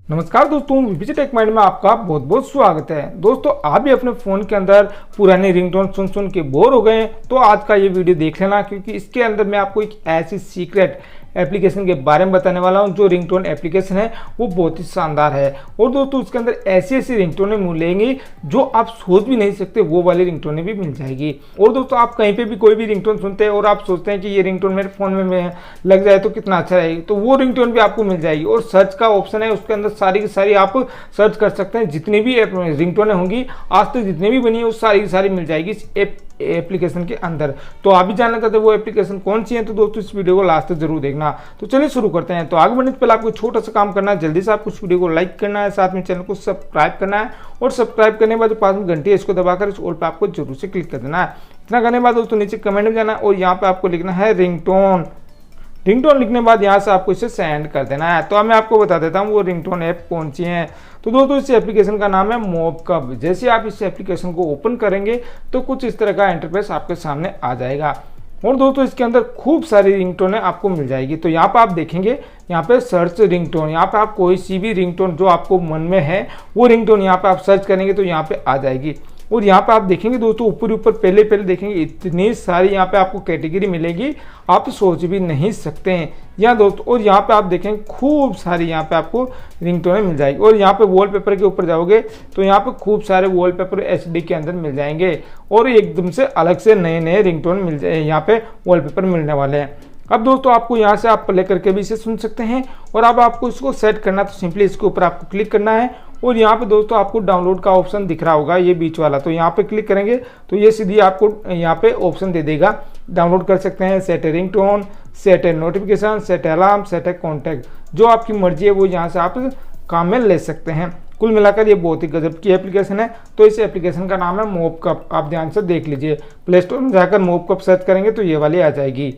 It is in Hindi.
नमस्कार दोस्तों, विजिट टेक माइंड में आपका बहुत बहुत स्वागत है। दोस्तों, आप भी अपने फ़ोन के अंदर पुराने रिंगटोन सुन के बोर हो गए हैं तो आज का ये वीडियो देख लेना, क्योंकि इसके अंदर मैं आपको एक ऐसी सीक्रेट एप्लीकेशन के बारे में बताने वाला हूं जो रिंगटोन एप्लीकेशन है वो बहुत ही शानदार है। और दोस्तों, उसके अंदर ऐसी ऐसी रिंगटोनें मिलेंगी जो आप सोच भी नहीं सकते, वो वाली रिंगटोनें भी मिल जाएगी। और दोस्तों, आप कहीं पे भी कोई भी रिंगटोन सुनते हैं और आप सोचते हैं कि ये रिंगटोन मेरे फ़ोन में लग जाए तो कितना अच्छा रहेगी, तो वो रिंगटोन भी आपको मिल जाएगी। और सर्च का ऑप्शन है, उसके अंदर सारी की सारी आप सर्च कर सकते हैं। जितनी भी रिंगटोनें होंगी आज तक जितनी भी बनी है वो सारी की सारी मिल जाएगी इस एप्लीकेशन के अंदर। तो आप भी जानना चाहते हैं वो एप्लीकेशन कौन सी है, तो दोस्तों इस वीडियो को लास्ट तक जरूर देखना। तो चलिए शुरू करते हैं। तो आगे बढ़ने से पहले आपको छोटा सा काम करना है, जल्दी से आपको इस वीडियो को लाइक करना है, साथ में चैनल को सब्सक्राइब करना है और सब्सक्राइब करने के बाद जो पास में घंटी है इसको दबाकर इस ऑल पे आपको जरूर से क्लिक कर देना है। इतना करने के बाद दोस्तों नीचे कमेंट में जाना और यहाँ पे आपको लिखना है रिंगटोन। रिंगटोन लिखने के बाद यहाँ से आपको इसे सेंड कर देना है। तो अब मैं आपको बता देता हूँ वो रिंगटोन ऐप कौन सी है। तो दोस्तों, इस एप्लीकेशन का नाम है मोबकप। जैसे आप इस एप्लीकेशन को ओपन करेंगे तो कुछ इस तरह का इंटरफेस आपके सामने आ जाएगा। और दोस्तों, इसके अंदर खूब सारी रिंगटोनें आपको मिल जाएगी। तो यहाँ पर आप देखेंगे, यहाँ पे सर्च रिंगटोन, यहाँ पे आप कोई सी भी रिंगटोन जो आपको मन में है वो रिंगटोन यहाँ पे आप सर्च करेंगे तो यहाँ पे आ जाएगी। और यहाँ पे आप देखेंगे दोस्तों, ऊपर ऊपर पहले देखेंगे इतनी सारी यहाँ पे आपको कैटेगरी मिलेगी, आप सोच भी नहीं सकते हैं यहाँ दोस्तों। और यहाँ पे आप देखेंगे खूब सारी यहाँ पे आपको रिंगटोनें मिल जाएगी। और यहाँ पे वॉलपेपर के ऊपर जाओगे तो यहाँ पे खूब सारे वॉलपेपर एचडी के अंदर मिल जाएंगे और एकदम से अलग से नए नए रिंगटोन मिल जाए, यहाँ पे वॉलपेपर मिलने वाले हैं। अब दोस्तों, आपको यहाँ से आप प्ले करके भी इसे सुन सकते हैं। और अब आपको इसको सेट करना, तो सिंपली इसके ऊपर आपको क्लिक करना है और यहाँ पे दोस्तों आपको डाउनलोड का ऑप्शन दिख रहा होगा, ये बीच वाला। तो यहाँ पे क्लिक करेंगे तो ये सीधी आपको यहाँ पे ऑप्शन दे देगा, डाउनलोड कर सकते हैं। सेट है रिंगटोन, सेट है नोटिफिकेशन, सेट है अलार्म, सेट है कॉन्टैक्ट, जो आपकी मर्जी है वो यहाँ से आप काम में ले सकते हैं। कुल मिलाकर ये बहुत ही गजब की एप्लीकेशन है। तो इस एप्लीकेशन का नाम है मोबकप। आप ध्यान से देख लीजिए, प्ले स्टोर में जाकर मोबकप सर्च करेंगे तो ये वाली आ जाएगी।